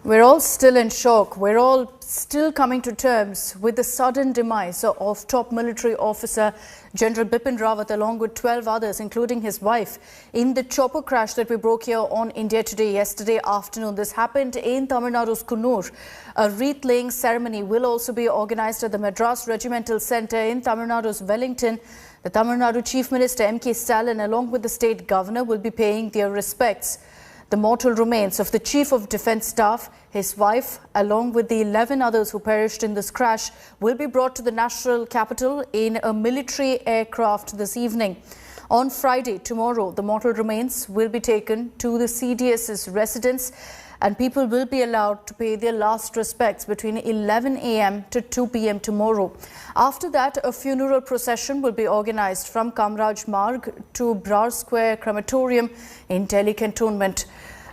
We're all still in shock. We're all still coming to terms with the sudden demise of top military officer General Bipin Rawat along with 12 others, including his wife, in the chopper crash that we broke here on India Today yesterday afternoon. This happened in Tamil Nadu's Kunnur. A wreath-laying ceremony will also be organized at the Madras Regimental Centre in Tamil Nadu's Wellington. The Tamil Nadu Chief Minister M.K. Stalin, along with the state governor, will be paying their respects. The mortal remains of the Chief of Defence Staff, his wife, along with the 11 others who perished in this crash, will be brought to the national capital in a military aircraft this evening. On Friday, tomorrow, the mortal remains will be taken to the CDS's residence and people will be allowed to pay their last respects between 11 a.m. to 2 p.m. tomorrow. After that, a funeral procession will be organized from Kamraj Marg to Brar Square Crematorium in Delhi Cantonment.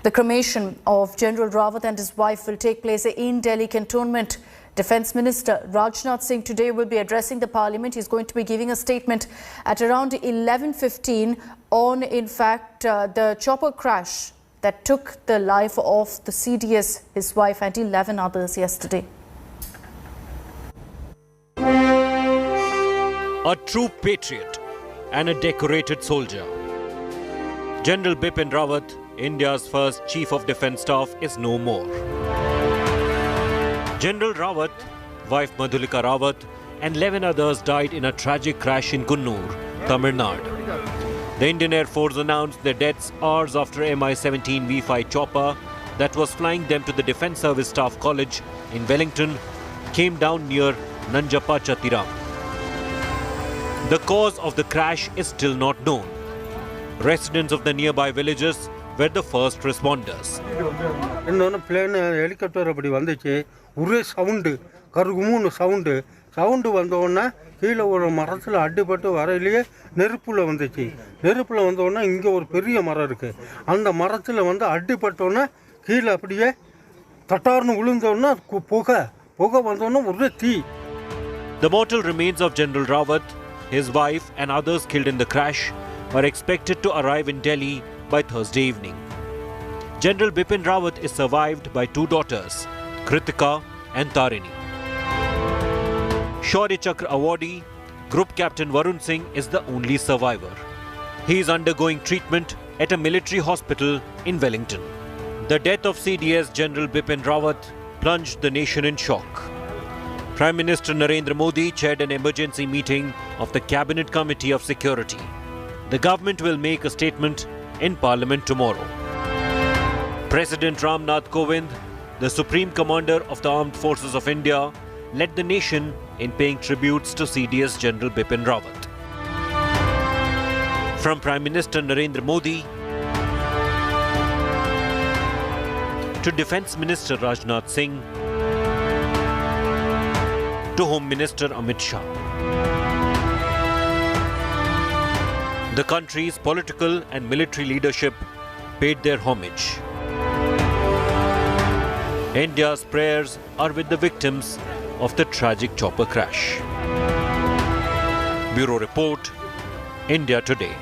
The cremation of General Rawat and his wife will take place in Delhi Cantonment. Defence Minister Rajnath Singh today will be addressing the Parliament. He's going to be giving a statement at around 11:15 on, in fact, the chopper crash that took the life of the CDS, his wife and 11 others yesterday. A true patriot and a decorated soldier. General Bipin Rawat, India's first Chief of Defence Staff, is no more. General Rawat, wife Madhulika Rawat and 11 others died in a tragic crash in Kunnur, Tamil Nadu. The Indian Air Force announced their deaths hours after Mi-17 V5 chopper that was flying them to the Defence Service Staff College in Wellington came down near Nanjapachatiram. The cause of the crash is still not known. Residents of the nearby villages were the first responders. Plane helicopter அப்படி வந்துச்சு ஒரே sound கருகுமுன்னு sound வந்தோன்னா கீழே ஒரு மரத்தில் அடிபட்டு வரையிலேயே நெருப்புல வந்துச்சு. நெருப்புல வந்தோன்னா இங்கே ஒரு பெரிய மரம் இருக்கு. அந்த மரத்தில் வந்து அடிபட்டோன்னா கீழே அப்படியே தட்டார்னு விழுந்தோன்னா புகை வந்தோன்னா ஒரே தீ. The mortal remains of General Rawat, his wife and others killed in the crash are expected to arrive in Delhi by Thursday evening. General Bipin Rawat is survived by two daughters, Kritika and Tarini. Shaurya Chakra awardee, Group Captain Varun Singh is the only survivor. He is undergoing treatment at a military hospital in Wellington. The death of CDS General Bipin Rawat plunged the nation in shock. Prime Minister Narendra Modi chaired an emergency meeting of the Cabinet Committee of Security. The government will make a statement in Parliament tomorrow. President Ram Nath Kovind, the Supreme Commander of the Armed Forces of India, led the nation in paying tributes to CDS General Bipin Rawat. From Prime Minister Narendra Modi to Defence Minister Rajnath Singh to Home Minister Amit Shah. The country's political and military leadership paid their homage. India's prayers are with the victims of the tragic chopper crash. Bureau Report, India Today.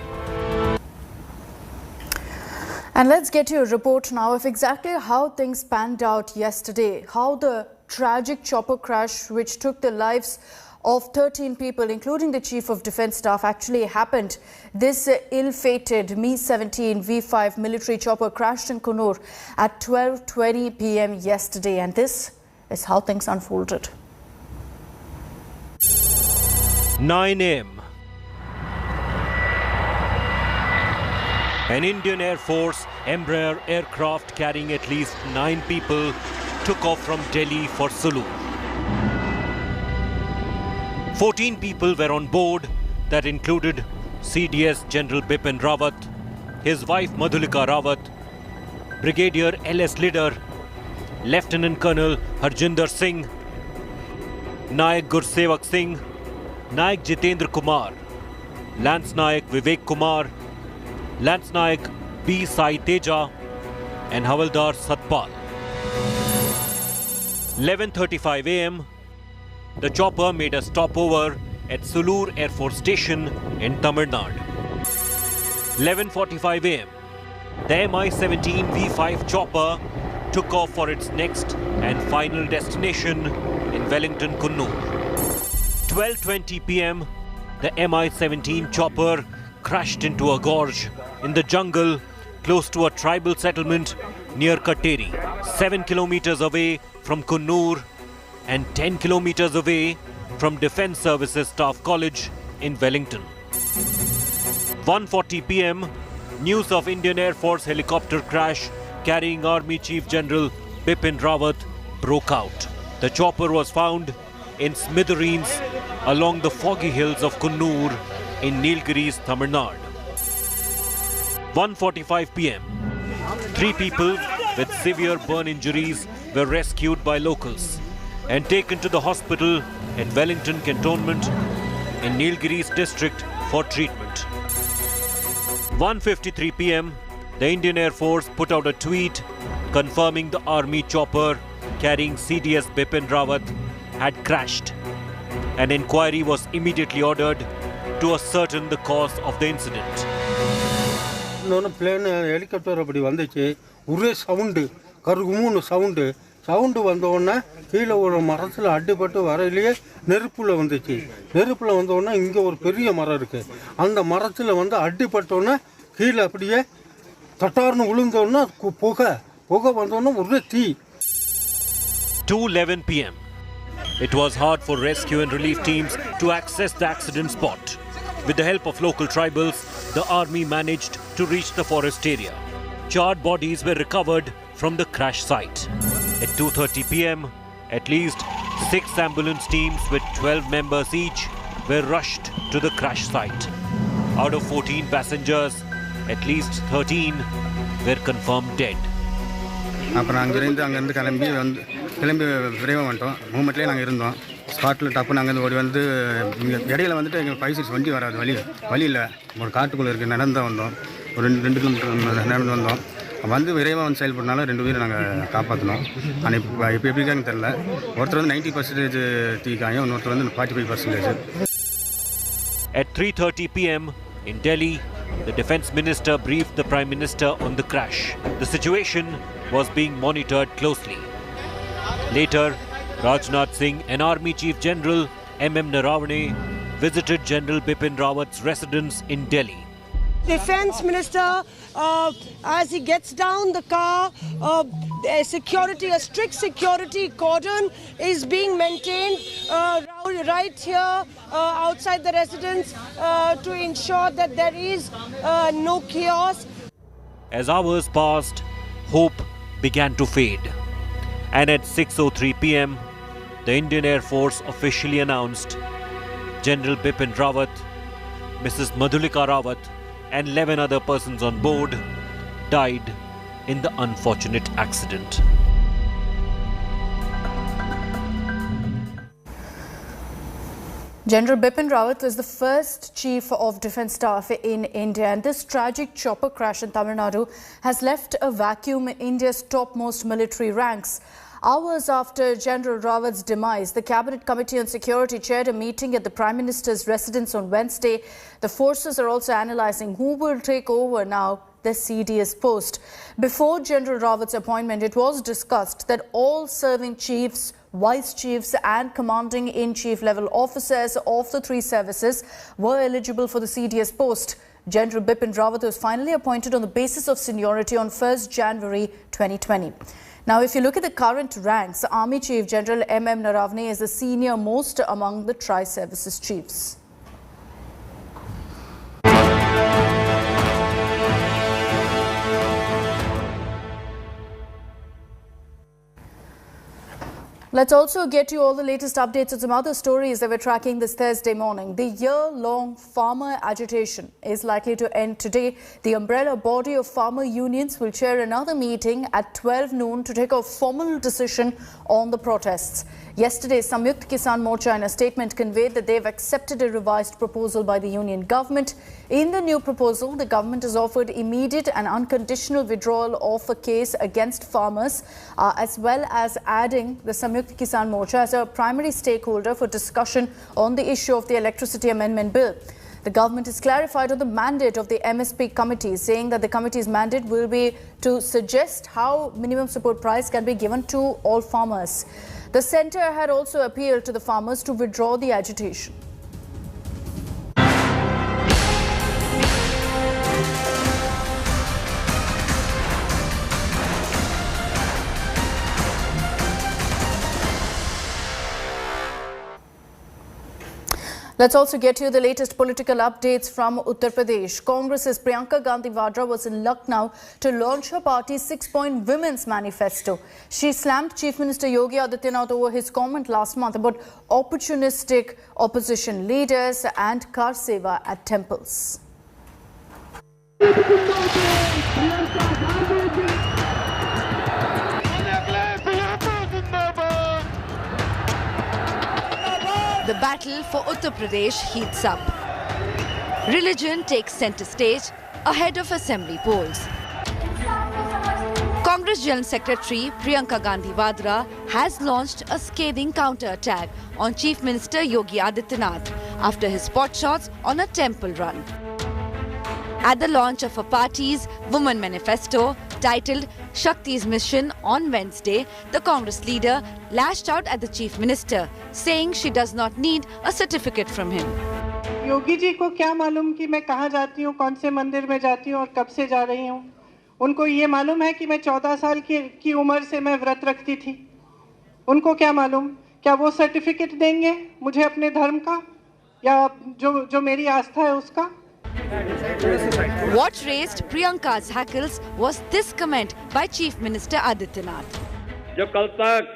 And let's get to a report now of exactly how things panned out yesterday, how the tragic chopper crash which took the lives of 13 people, including the Chief of Defence Staff, actually happened. This ill-fated Mi-17 V5 military chopper crashed in Kunnur at 12:20 p.m. yesterday, and this is how things unfolded. 9 a.m. An Indian Air Force Embraer aircraft carrying at least 9 people took off from Delhi for Sulu. 14 people were on board, that included CDS General Bipin Rawat, his wife Madhulika Rawat, Brigadier L.S. Lidar, Lieutenant Colonel Harjinder Singh, Nayak Gursevak Singh, Nayak Jitendra Kumar, Lance Nayak Vivek Kumar, Lance Nayak B. Sai Teja and Havaldar Satpal. 11:35 a.m. The chopper made a stopover at Sulur Air Force Station in Tamil Nadu. 11:45 a.m. The Mi-17 V5 chopper took off for its next and final destination in Wellington, Coonoor. 12:20 p.m., the Mi-17 chopper crashed into a gorge in the jungle close to a tribal settlement near Katteri, 7 kilometers away from Coonoor and 10 kilometers away from Defence Services Staff College in Wellington. 1:40 p.m., news of Indian Air Force helicopter crash carrying Army Chief General Bipin Rawat broke out. The chopper was found in smithereens along the foggy hills of Coonoor in Nilgiris, Tamil Nadu. 1:45 p.m. 3 people with severe burn injuries were rescued by locals and taken to the hospital at Wellington Cantonment in Nilgiris district for treatment. 1:53 p.m. the Indian Air Force put out a tweet confirming the army chopper carrying CDS Bipin Rawat had crashed. An inquiry was immediately ordered to ascertain the cause of the incident. Plane helicopter அப்படி வந்துச்சு ஒரே sound கருகுமுன்னு sound வந்தோடனே கீழே ஒரு மரத்தில் அடிபட்டு வரையிலேயே நெருப்புல வந்துச்சு. நெருப்புல வந்தோடனே இங்கே ஒரு பெரிய மரம் இருக்குது. அந்த மரத்தில் வந்து அடிபட்டோன்னே கீழே அப்படியே தட்டார்னு விழுந்தோடனே புகை வந்தோடனே ஒரே தீ. 2:11 p.m. It was hard for rescue and relief teams to access the accident spot. With the help of local tribals, the army managed to reach the forest area. Charred bodies were recovered from the crash site. At 2:30 p.m., at least 6 ambulance teams with 12 members each were rushed to the crash site. Out of 14 passengers, at least 13 were confirmed dead. அப்புறம் அங்கேருந்து கிளம்பி விரைவாக வந்துட்டோம். மூமெண்ட்லேயே நாங்கள் இருந்தோம். ஸ்பாட்டில் டப்பு நாங்கள் ஓடி வந்து இடையில வந்துட்டு எங்கள் 5-6 வண்டி வராது, வழி இல்லை. ஒரு காட்டுக்குள்ளே இருக்குது, நடந்து தான் வந்தோம். ஒரு 2 கிலோமீட்டர் நடந்து வந்தோம். வந்து விரைவாக வந்து செயல்பட்டனால 2 பேரை நாங்கள் காப்பாற்றினோம். ஆனால் இப்போ எப்படி இருக்காங்கன்னு தெரில. ஒருத்தர் வந்து 90% தீக்காயும், இன்னொருத்தர் வந்து 45%. At 3:30 p.m. in Delhi, the Defence Minister briefed the Prime Minister on the crash. The situation was being monitored closely. Later, Rajnath Singh and Army Chief General M.M. Naravane visited General Bipin Rawat's residence in Delhi. Defence Minister, as he gets down the car, a strict security cordon is being maintained right here outside the residence to ensure that there is no chaos. As hours passed, hope began to fade. And at 6:03 p.m., the Indian Air Force officially announced General Bipin Rawat, Mrs. Madhulika Rawat, and 11 other persons on board died in the unfortunate accident. General Bipin Rawat was the first Chief of Defence Staff in India, and this tragic chopper crash in Tamil Nadu has left a vacuum in India's topmost military ranks. Hours after General Rawat's demise, the Cabinet Committee on Security chaired a meeting at the Prime Minister's residence on Wednesday. The forces are also analysing who will take over now the CDS post. Before General Rawat's appointment, it was discussed that all serving chiefs, vice chiefs and commanding-in-chief level officers of the 3 services were eligible for the CDS post. General Bipin Rawat was finally appointed on the basis of seniority on 1st January 2020. Now, if you look at the current ranks, Army Chief General M.M. Naravane is the senior most among the tri-services chiefs. Let's also get you all the latest updates on some other stories that we're tracking this Thursday morning. The year-long farmer agitation is likely to end today. The umbrella body of farmer unions will chair another meeting at 12 noon to take a formal decision on the protests. Yesterday, Samyukt Kisan Morcha in a statement conveyed that they've accepted a revised proposal by the union government. In the new proposal, the government has offered immediate and unconditional withdrawal of a case against farmers, as well as adding the Samyukt Kisan Morcha as a primary stakeholder for discussion on the issue of the Electricity Amendment Bill. The government has clarified on the mandate of the MSP committee, saying that the committee's mandate will be to suggest how minimum support price can be given to all farmers. The centre had also appealed to the farmers to withdraw the agitation. Let's also get you the latest political updates from Uttar Pradesh. Congress's Priyanka Gandhi was in Lucknow to launch her party's 6-point women's manifesto. She slammed Chief Minister Yogi Adityanath over his comment last month about opportunistic opposition leaders and car seva at temples. The battle for Uttar Pradesh heats up. Religion takes centre stage ahead of assembly polls. Congress General Secretary Priyanka Gandhi has launched a scathing counter-attack on Chief Minister Yogi Adityanath after his spot shots on a temple run. At the launch of her party's Women Manifesto, titled Shakti's Mission on Wednesday, the Congress leader lashed out at the Chief Minister, saying she does not need a certificate from him. Yogi ji को क्या मालूम कि मैं कहाँ जाती हूँ, कौन से मंदिर में जाती हूँ और कब से जा रही हूँ? उनको ये मालूम है कि मैं 14 साल की उम्र से मैं व्रत रखती थी। उनको क्या मालूम? क्या वो सर्टिफिकेट देंगे मुझे अपने धर्म का या जो मेरी आस्था है उसका? What raised Priyanka's hackles was this comment by Chief Minister Adityanath. जो कल तक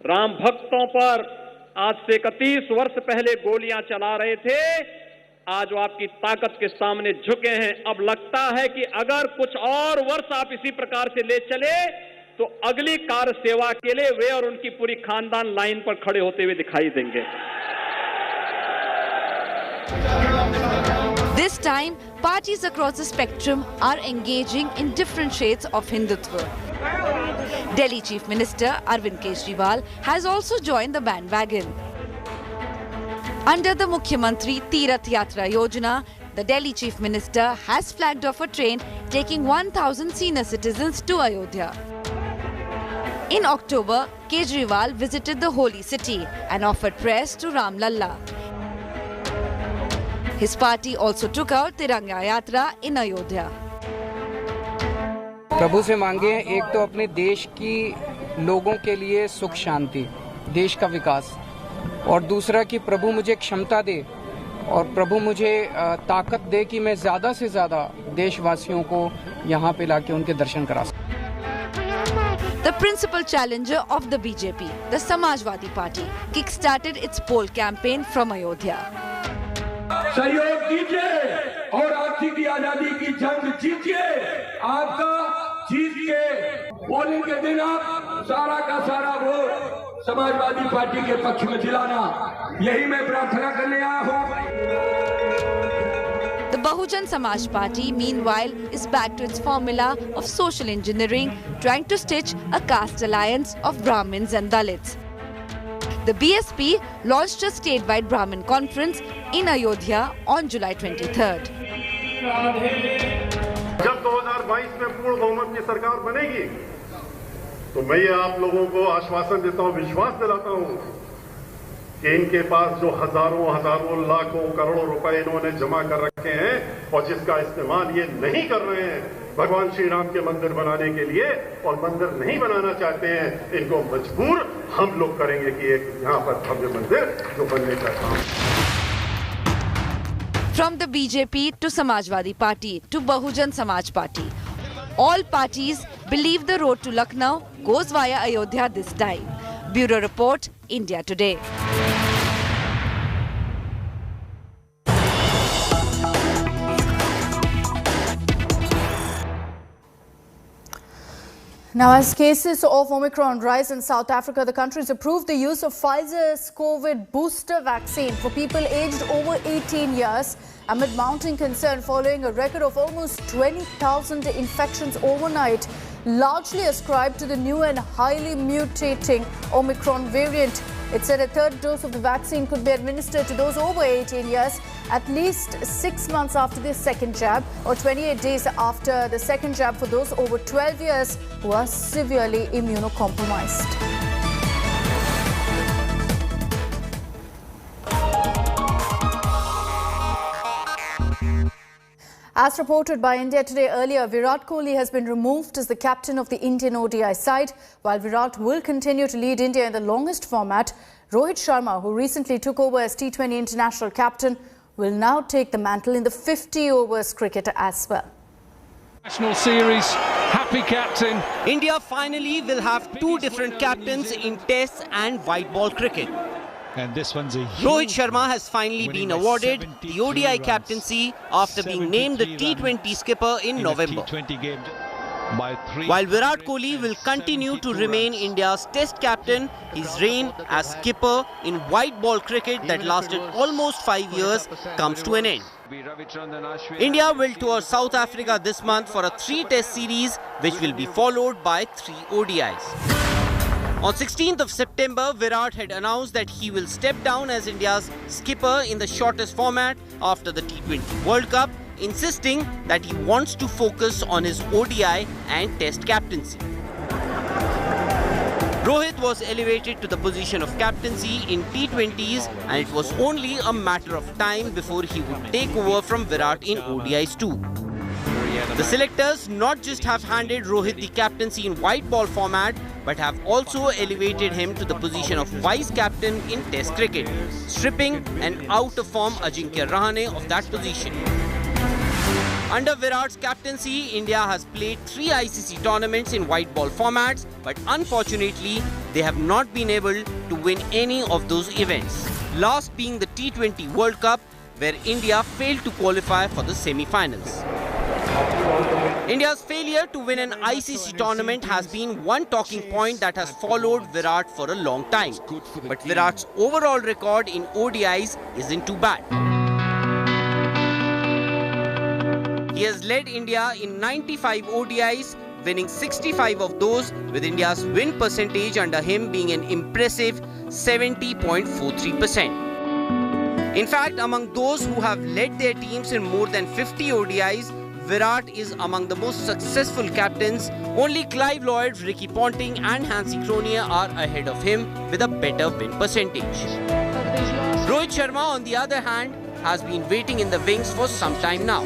राम भक्तों पर आज से 31 वर्ष पहले गोलियां चला रहे थे, आज वो आपकी ताकत के सामने झुके हैं। अब लगता है कि अगर कुछ और वर्ष आप इसी प्रकार से ले चले तो अगली कार सेवा के लिए वे और उनकी पूरी खानदान लाइन पर खड़े होते हुए दिखाई देंगे। This time, parties across the spectrum are engaging in different shades of Hindutva. Delhi Chief Minister Arvind Kejriwal has also joined the bandwagon. Under the Mukhyamantri Tirath Yatra Yojana, the Delhi Chief Minister has flagged off a train taking 1,000 senior citizens to Ayodhya. In October, Kejriwal visited the holy city and offered prayers to Ram Lalla. His party also took out Tiranga Yatra in Ayodhya. प्रभु से मांगे एक तो अपने देश की लोगों के लिए सुख शांति, देश का विकास, और दूसरा कि प्रभु मुझे क्षमता दे और प्रभु मुझे ताकत दे कि मैं ज़्यादा से ज़्यादा देशवासियों को यहाँ पे लाके उनके दर्शन करा सकूं। The principal challenger of the BJP, the Samajwadi Party, kick-started its poll campaign from Ayodhya. सहयोग कीजिए और आरती की आजादी की जंग जीतिए। आपका जीत के पोलिंग के दिन आप सारा का सारा वोट समाजवादी पार्टी के पक्ष में दिलाना, यही मैं प्रार्थना करने आया हूँ। The Bahujan Samaj Party, meanwhile, is back to its formula of social engineering, trying to stitch a caste alliance of Brahmins and Dalits. The BSP launched a statewide Brahmin conference in Ayodhya on July 23rd. जब 2022 में पूर्ण बहुमत की सरकार बनेगी, तो मैं ये आप लोगों को आश्वासन देता हूँ, विश्वास दिलाता हूँ कि इनके पास जो हजारों लाखों करोड़ों रुपए इन्होंने जमा कर रखे हैं और जिसका इस्तेमाल ये नहीं कर रहे हैं भगवान श्री राम के मंदिर बनाने के लिए और मंदिर नहीं बनाना चाहते हैं, इनको मजबूर हम लोग करेंगे कि एक यहाँ पर भव्य मंदिर जो बनने का काम। From the BJP to Samajwadi Party to Bahujan Samaj Party, all parties believe the road to Lucknow goes via Ayodhya this time. Bureau Report, India Today. Now, as cases of Omicron rise in South Africa, the country has approved the use of Pfizer's COVID booster vaccine for people aged over 18 years amid mounting concern following a record of almost 20,000 infections overnight, largely ascribed to the new and highly mutating Omicron variant. It said a third dose of the vaccine could be administered to those over 18 years at least 6 months after the second jab or 28 days after the second jab for those over 12 years who are severely immunocompromised. As reported by India Today earlier, Virat Kohli has been removed as the captain of the Indian ODI side. While Virat will continue to lead India in the longest format, Rohit Sharma, who recently took over as T20 international captain, will now take the mantle in the 50 overs cricket as well. National series, happy captain. India finally will have two different captains in Tests and white ball cricket. And this one's a Rohit Sharma has finally been awarded the ODI captaincy after being named the T20 skipper in November. While Virat Kohli will continue to remain India's Test captain, his reign as skipper in white ball cricket that lasted almost 5 years comes to an end. India will tour South Africa this month for a 3-test series which will be followed by 3 ODIs. On 16th of September, Virat had announced that he will step down as India's skipper in the shortest format after the T20 World Cup, insisting that he wants to focus on his ODI and Test captaincy. Rohit was elevated to the position of captaincy in T20s, and it was only a matter of time before he would take over from Virat in ODIs too. The selectors not just have handed Rohit the captaincy in white ball format, but have also elevated him to the position of vice-captain in Test cricket, stripping an out-of-form Ajinkya Rahane of that position. Under Virat's captaincy, India has played 3 ICC tournaments in white ball formats, but unfortunately, they have not been able to win any of those events. Last being the T20 World Cup, where India failed to qualify for the semi-finals. India's failure to win an ICC tournament has been one talking point that has followed Virat for a long time. But Virat's overall record in ODIs isn't too bad. He has led India in 95 ODIs, winning 65 of those, with India's win percentage under him being an impressive 70.43%. In fact, among those who have led their teams in more than 50 ODIs, Virat is among the most successful captains. Only Clive Lloyd, Ricky Ponting and Hansi Cronje are ahead of him with a better win percentage. Rohit Sharma, on the other hand, has been waiting in the wings for some time now.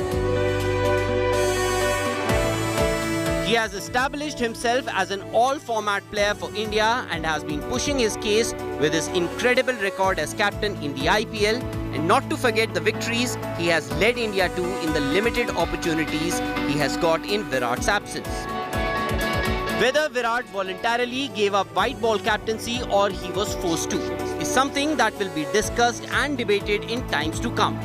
He has established himself as an all-format player for India and has been pushing his case with his incredible record as captain in the IPL, and not to forget the victories he has led India to in the limited opportunities he has got in Virat's absence. Whether Virat voluntarily gave up white ball captaincy or he was forced to is something that will be discussed and debated in times to come.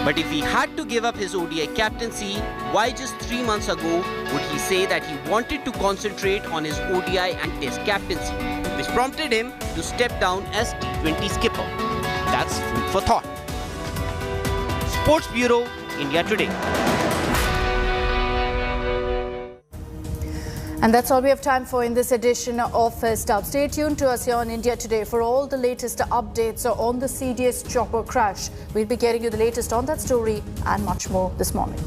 But if he had to give up his ODI captaincy, why just 3 months ago would he say that he wanted to concentrate on his ODI and Test captaincy, which prompted him to step down as T20 skipper? That's food for thought. Sports Bureau, India Today. And that's all we have time for in this edition of First Up. Stay tuned to us here on India Today for all the latest updates on the CDS chopper crash. We'll be getting you the latest on that story and much more this morning.